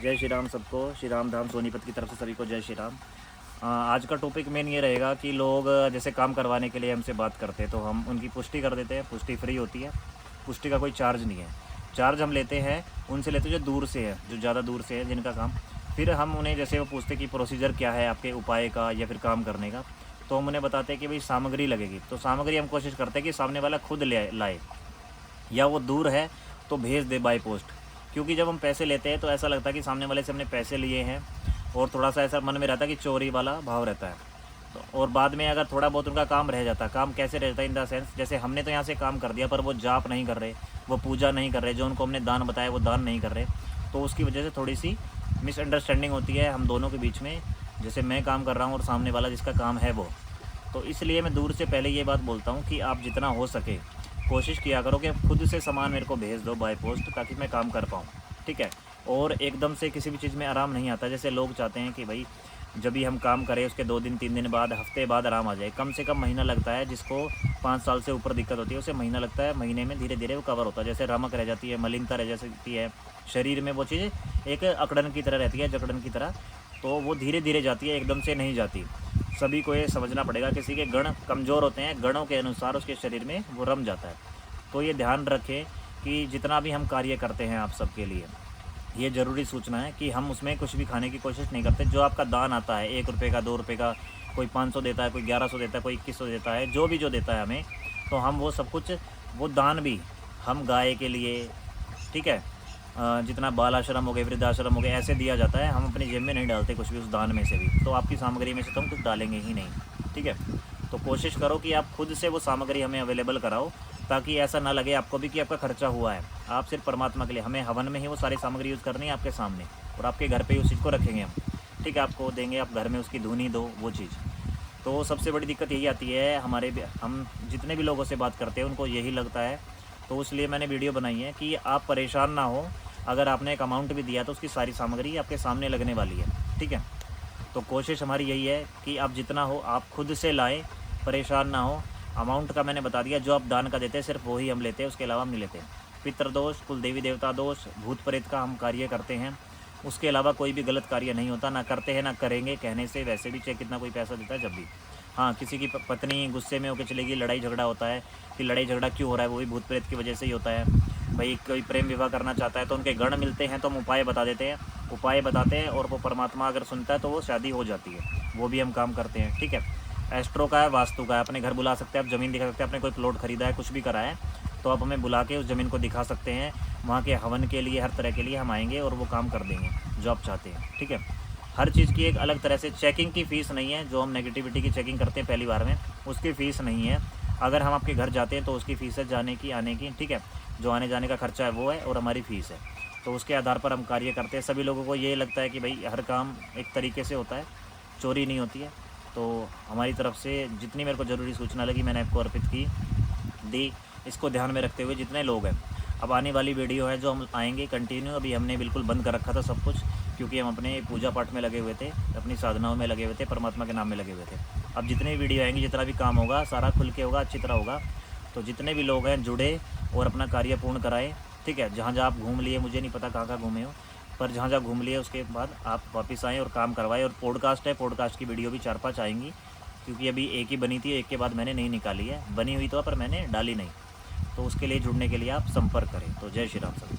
जय श्री राम सबको। श्री राम धाम सोनीपत की तरफ से सभी को जय श्री राम। आज का टॉपिक मेन ये रहेगा कि लोग जैसे काम करवाने के लिए हमसे बात करते हैं तो हम उनकी पुष्टि कर देते हैं। पुष्टि फ्री होती है, पुष्टि का कोई चार्ज नहीं है। चार्ज हम लेते हैं उनसे लेते हैं जो दूर से है, जो ज़्यादा दूर से है जिनका काम। फिर हम उन्हें जैसे वो पूछते कि प्रोसीजर क्या है आपके उपाय का या फिर काम करने का, तो हम उन्हें बताते हैं कि भाई सामग्री लगेगी। तो सामग्री हम कोशिश करते हैं कि सामने वाला खुद ले लाए, या वो दूर है तो भेज दे बाय पोस्ट। क्योंकि जब हम पैसे लेते हैं तो ऐसा लगता है कि सामने वाले से हमने पैसे लिए हैं, और थोड़ा सा ऐसा मन में रहता है कि चोरी वाला भाव रहता है। तो और बाद में अगर थोड़ा बहुत उनका काम रह जाता है, काम कैसे रहता है इन द सेंस, जैसे हमने तो यहाँ से काम कर दिया पर वो जाप नहीं कर रहे, वो पूजा नहीं कर रहे, जो उनको हमने दान बताया वो दान नहीं कर रहे, तो उसकी वजह से थोड़ी सी मिसअंडरस्टैंडिंग होती है हम दोनों के बीच में। जैसे मैं काम कर रहा हूँ और सामने वाला जिसका काम है वो, तो इसलिए मैं दूर से पहले ये बात बोलता हूँ कि आप जितना हो सके कोशिश किया करो कि खुद से सामान मेरे को भेज दो बाय पोस्ट, ताकि मैं काम कर पाऊँ। ठीक है। और एकदम से किसी भी चीज़ में आराम नहीं आता। जैसे लोग चाहते हैं कि भाई जब भी हम काम करें उसके 2 दिन 3 दिन बाद, हफ्ते बाद आराम आ जाए। कम से कम महीना लगता है। जिसको 5 साल से ऊपर दिक्कत होती है उसे महीना लगता है। महीने में धीरे धीरे वो कवर होता है। जैसे रमक रह जाती है, मलिनता रह जाती है शरीर में, वो चीज़ एक अकड़न की तरह रहती है, जकड़न की तरह, तो वो धीरे धीरे जाती है, एकदम से नहीं जाती। सभी को ये समझना पड़ेगा। किसी के गण कमज़ोर होते हैं, गणों के अनुसार उसके शरीर में वो रम जाता है। तो ये ध्यान रखें कि जितना भी हम कार्य करते हैं आप सबके लिए, ये ज़रूरी सूचना है कि हम उसमें कुछ भी खाने की कोशिश नहीं करते। जो आपका दान आता है 1 रुपये का, 2 रुपये का, कोई 500 देता है, कोई 1100 देता है, कोई 2100 देता है, जो भी जो देता है हमें, तो हम वो सब कुछ, वो दान भी हम गाय के लिए, ठीक है, जितना बाल आश्रम हो गए, वृद्धाश्रम हो गए, ऐसे दिया जाता है। हम अपनी जेब में नहीं डालते कुछ भी उस दान में से भी। तो आपकी सामग्री में से तो हम कुछ डालेंगे ही नहीं। ठीक है। तो कोशिश करो कि आप खुद से वो सामग्री हमें अवेलेबल कराओ, ताकि ऐसा ना लगे आपको भी कि आपका खर्चा हुआ है। आप सिर्फ परमात्मा के लिए, हमें हवन में ही वो सारी सामग्री यूज़ करनी है आपके सामने, और आपके घर पे ही उस चीज़ को रखेंगे हम। ठीक है, आपको देंगे, आप घर में उसकी धुनी दो, वो चीज़। तो सबसे बड़ी दिक्कत यही आती है हम जितने भी लोगों से बात करते हैं उनको यही लगता है। तो इसलिए मैंने वीडियो बनाई है कि आप परेशान ना हो। अगर आपने एक अमाउंट भी दिया तो उसकी सारी सामग्री आपके सामने लगने वाली है। ठीक है। तो कोशिश हमारी यही है कि आप जितना हो आप खुद से लाएं, परेशान ना हो। अमाउंट का मैंने बता दिया, जो आप दान का देते हैं सिर्फ वही हम लेते हैं, उसके अलावा हम नहीं लेते। पितृदोष, कुल देवी देवता दोष, भूत प्रेत का हम कार्य करते हैं, उसके अलावा कोई भी गलत कार्य नहीं होता। ना करते हैं ना करेंगे कहने से। वैसे भी चाहे कितना कोई पैसा देता है जब भी, हाँ, किसी की पत्नी गुस्से में होकर चलेगी, लड़ाई झगड़ा होता है, कि लड़ाई झगड़ा क्यों हो रहा है, वो भी भूत प्रेत की वजह से ही होता है। भाई कोई प्रेम विवाह करना चाहता है तो उनके गण मिलते हैं तो हम उपाय बता देते हैं, उपाय बताते हैं, और वो परमात्मा अगर सुनता है तो वो शादी हो जाती है। वो भी हम काम करते हैं। ठीक है। एस्ट्रो का है, वास्तु का है, अपने घर बुला सकते हैं आप, ज़मीन दिखा सकते हैं, आपने कोई प्लॉट खरीदा है, कुछ भी करा है, तो आप हमें बुला के उस ज़मीन को दिखा सकते हैं। वहाँ के हवन के लिए, हर तरह के लिए हम आएंगे और वो काम कर देंगे जो आप चाहते हैं। ठीक है। हर चीज़ की एक अलग तरह से चेकिंग की फ़ीस नहीं है। जो हम नेगेटिविटी की चेकिंग करते हैं पहली बार में, उसकी फ़ीस नहीं है। अगर हम आपके घर जाते हैं तो उसकी फ़ीस है जाने की, आने की। ठीक है। जो आने जाने का खर्चा है वो है, और हमारी फ़ीस है। तो उसके आधार पर हम कार्य करते हैं। सभी लोगों को ये लगता है कि भाई हर काम एक तरीके से होता है, चोरी नहीं होती है। तो हमारी तरफ से जितनी मेरे को ज़रूरी सूचना लगी मैंने आपको अर्पित की, दी। इसको ध्यान में रखते हुए जितने लोग हैं, अब आने वाली वीडियो है जो हम आएंगे कंटिन्यू। अभी हमने बिल्कुल बंद कर रखा था सब कुछ, क्योंकि हम अपने पूजा पाठ में लगे हुए थे, अपनी साधनाओं में लगे हुए थे, परमात्मा के नाम में लगे हुए थे। अब जितनी वीडियो आएंगी, जितना भी काम होगा, सारा खुल के होगा, अच्छी तरह होगा। तो जितने भी लोग हैं जुड़े और अपना कार्य पूर्ण कराएं। ठीक है। जहाँ जहाँ आप घूम लिए, मुझे नहीं पता कहाँ कहाँ घूमे हो, पर जहाँ जहाँ घूम लिए उसके बाद आप वापस आएँ और काम करवाएं। और पॉडकास्ट है, पॉडकास्ट की वीडियो भी 4-5 आएंगी, क्योंकि अभी एक ही बनी थी, एक के बाद मैंने नहीं निकाली है। बनी हुई तो पर मैंने डाली नहीं। तो उसके लिए जुड़ने के लिए आप संपर्क करें। तो जय श्री राम सभी।